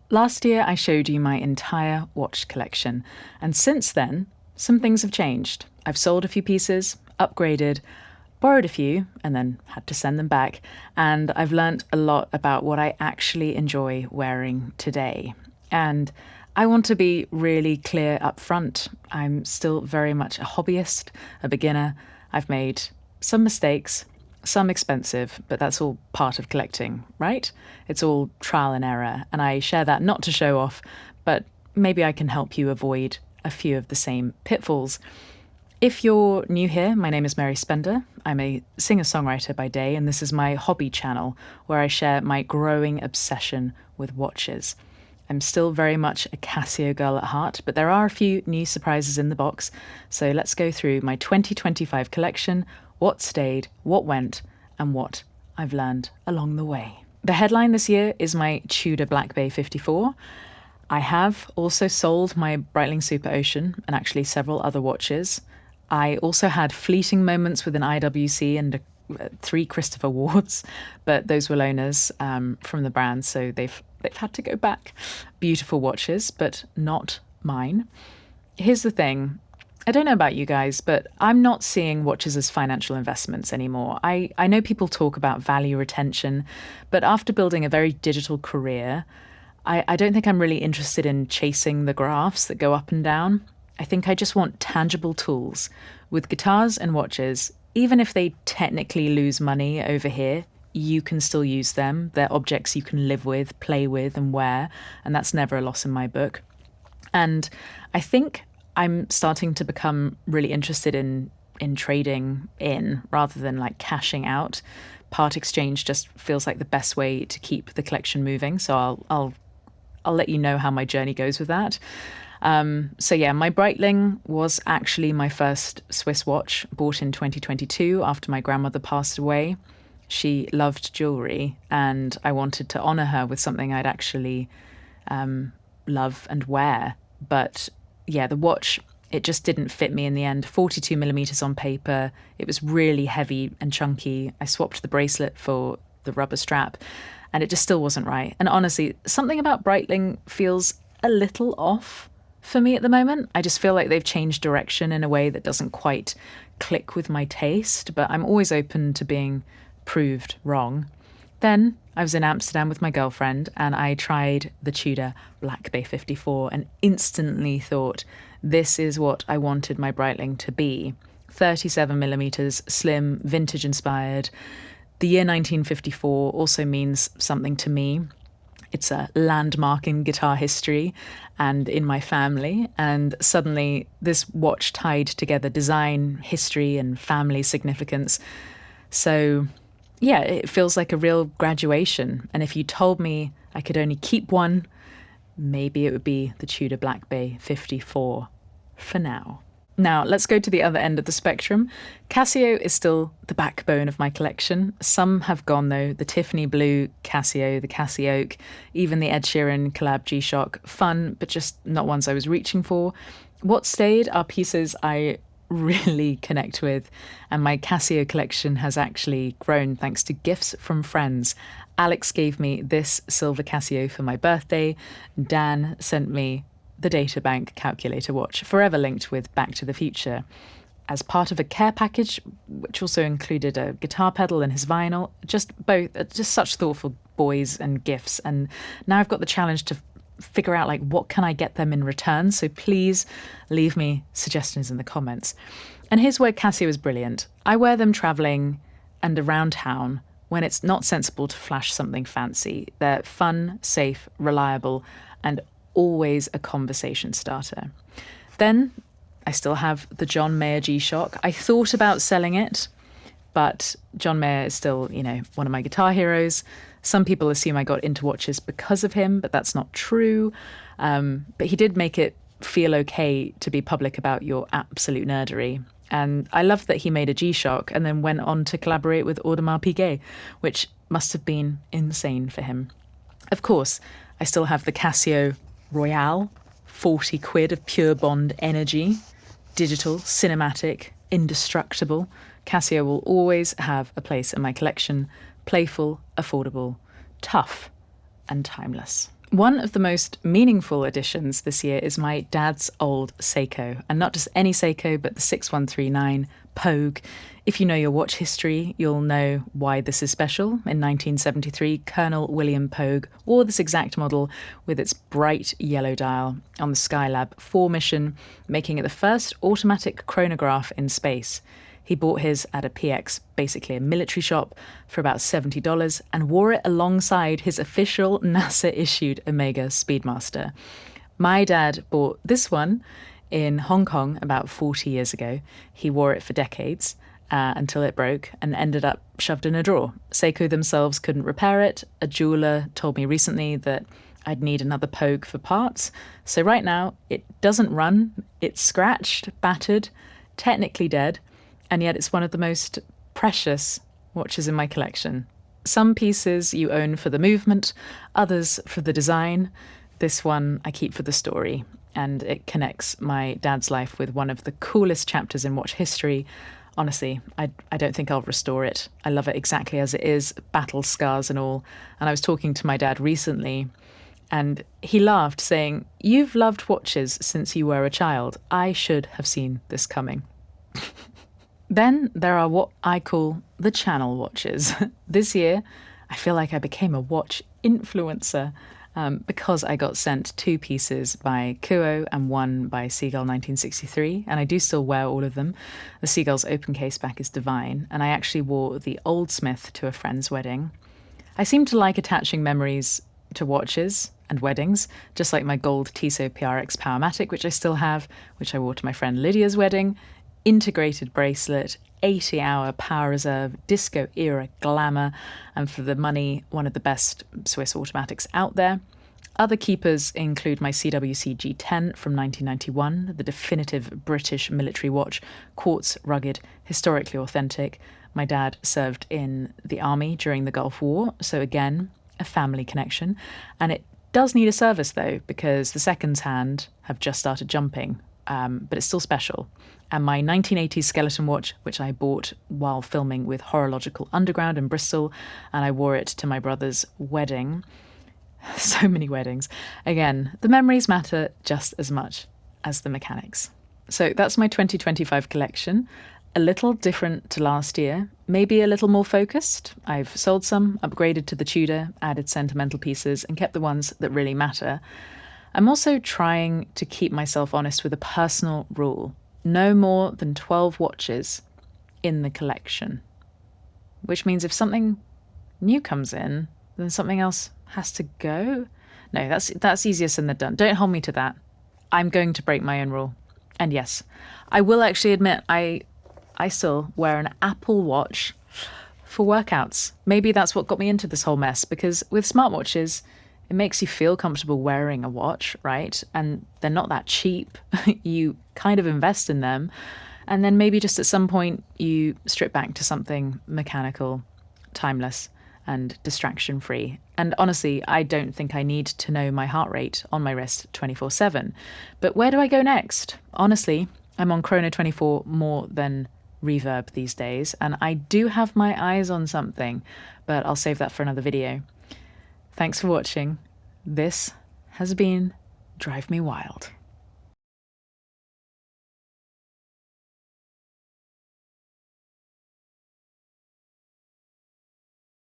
Last year, I showed you my entire watch collection, and since then, some things have changed. I've sold a few pieces, upgraded, borrowed a few, and then had to send them back, and I've learnt a lot about what I actually enjoy wearing today. And I want to be really clear up front. I'm still very much a hobbyist, a beginner. I've made some mistakes, some expensive, but that's all part of collecting, right? It's all trial and error, and I share that not to show off, but maybe I can help you avoid a few of the same pitfalls. If you're new here, my name is Mary Spender. I'm a singer-songwriter by day, and this is my hobby channel where I share my growing obsession with watches. I'm still very much a Casio girl at heart, but there are a few new surprises in the box. So let's go through my 2025 collection, what stayed, what went, and what I've learned along the way. The headline this year is my Tudor Black Bay 54. I have also sold my Breitling Super Ocean and actually several other watches. I also had fleeting moments with an IWC and 3 Christopher Wards, but those were loaners from the brand, so they've had to go back. Beautiful watches, but not mine. Here's the thing. I don't know about you guys, but I'm not seeing watches as financial investments anymore. I know people talk about value retention, but after building a very digital career, I don't think I'm really interested in chasing the graphs that go up and down. I think I just want tangible tools. With guitars and watches, even if they technically lose money over here, you can still use them. They're objects you can live with, play with, and wear, and that's never a loss in my book. And I think I'm starting to become really interested in trading in rather than like cashing out. Part exchange just feels like the best way to keep the collection moving. So I'll let you know how my journey goes with that. So yeah, my Breitling was actually my first Swiss watch, bought in 2022 after my grandmother passed away. She loved jewelry, and I wanted to honor her with something I'd actually love and wear. But yeah, the watch, it just didn't fit me in the end. 42 millimeters on paper. It was really heavy and chunky. I swapped the bracelet for the rubber strap, and it just still wasn't right. And honestly, something about Breitling feels a little off for me at the moment. I just feel like they've changed direction in a way that doesn't quite click with my taste, but I'm always open to being proved wrong. Then I was in Amsterdam with my girlfriend and I tried the Tudor Black Bay 54 and instantly thought, this is what I wanted my Breitling to be. 37 millimeters, slim, vintage inspired. The year 1954 also means something to me. It's a landmark in guitar history and in my family. And suddenly this watch tied together design, history, and family significance. So yeah, it feels like a real graduation. And if you told me I could only keep one, maybe it would be the Tudor Black Bay 54 for now. Now, let's go to the other end of the spectrum. Casio is still the backbone of my collection. Some have gone, though. The Tiffany Blue Casio, the Casio Oak, even the Ed Sheeran collab G-Shock. Fun, but just not ones I was reaching for. What stayed are pieces I really connect with, and my Casio collection has actually grown thanks to gifts from friends. Alex gave me this silver Casio for my birthday. Dan sent me the Databank calculator watch, forever linked with Back to the Future. As part of a care package, which also included a guitar pedal and his vinyl, just such thoughtful boys and gifts. And now I've got the challenge to figure out like what can I get them in return. So please leave me suggestions in the comments. And here's where Casio is brilliant. I wear them traveling and around town when it's not sensible to flash something fancy. They're fun, safe, reliable, and always a conversation starter. Then I still have the John Mayer G-Shock. I thought about selling it, but John Mayer is still, one of my guitar heroes. Some people assume I got into watches because of him, but that's not true. But he did make it feel okay to be public about your absolute nerdery. And I love that he made a G-Shock and then went on to collaborate with Audemars Piguet, which must have been insane for him. Of course, I still have the Casio Royale, 40 quid of pure bond energy, digital, cinematic, indestructible. Casio will always have a place in my collection, playful, affordable, tough, and timeless. One of the most meaningful additions this year is my dad's old Seiko, and not just any Seiko, but the 6139 Pogue. If you know your watch history, you'll know why this is special. In 1973, Colonel William Pogue wore this exact model with its bright yellow dial on the Skylab 4 mission, making it the first automatic chronograph in space. He bought his at a PX, basically a military shop, for about $70 and wore it alongside his official NASA-issued Omega Speedmaster. My dad bought this one in Hong Kong about 40 years ago. He wore it for decades until it broke and ended up shoved in a drawer. Seiko themselves couldn't repair it. A jeweler told me recently that I'd need another Pogue for parts. So right now, it doesn't run. It's scratched, battered, technically dead, and yet it's one of the most precious watches in my collection. Some pieces you own for the movement, others for the design. This one I keep for the story, and it connects my dad's life with one of the coolest chapters in watch history. Honestly, I don't think I'll restore it. I love it exactly as it is, battle scars and all. And I was talking to my dad recently, and he laughed, saying, "You've loved watches since you were a child. I should have seen this coming." Then there are what I call the channel watches. This year, I feel like I became a watch influencer because I got sent 2 pieces by Kuo and 1 by Seagull 1963, and I do still wear all of them. The Seagull's open case back is divine, and I actually wore the Old Smith to a friend's wedding. I seem to like attaching memories to watches and weddings, just like my gold Tissot PRX Powermatic, which I still have, which I wore to my friend Lydia's wedding. Integrated bracelet, 80-hour power reserve, disco-era glamour, and for the money, one of the best Swiss automatics out there. Other keepers include my CWC G10 from 1991, the definitive British military watch, quartz, rugged, historically authentic. My dad served in the army during the Gulf War, so again, a family connection. And it does need a service though, because the seconds hand have just started jumping, but it's still special. And my 1980s skeleton watch, which I bought while filming with Horological Underground in Bristol, and I wore it to my brother's wedding. So many weddings. Again, the memories matter just as much as the mechanics. So that's my 2025 collection. A little different to last year, maybe a little more focused. I've sold some, upgraded to the Tudor, added sentimental pieces, and kept the ones that really matter. I'm also trying to keep myself honest with a personal rule. No more than 12 watches in the collection. Which means if something new comes in, then something else has to go. No, that's easier said than done. Don't hold me to that. I'm going to break my own rule. And yes, I will actually admit I still wear an Apple Watch for workouts. Maybe that's what got me into this whole mess, because with smartwatches, it makes you feel comfortable wearing a watch, right? And they're not that cheap. You kind of invest in them. And then maybe just at some point you strip back to something mechanical, timeless, and distraction-free. And honestly, I don't think I need to know my heart rate on my wrist 24/7. But where do I go next? Honestly, I'm on Chrono 24 more than Reverb these days, and I do have my eyes on something, but I'll save that for another video. Thanks for watching. This has been Drive Me Wild.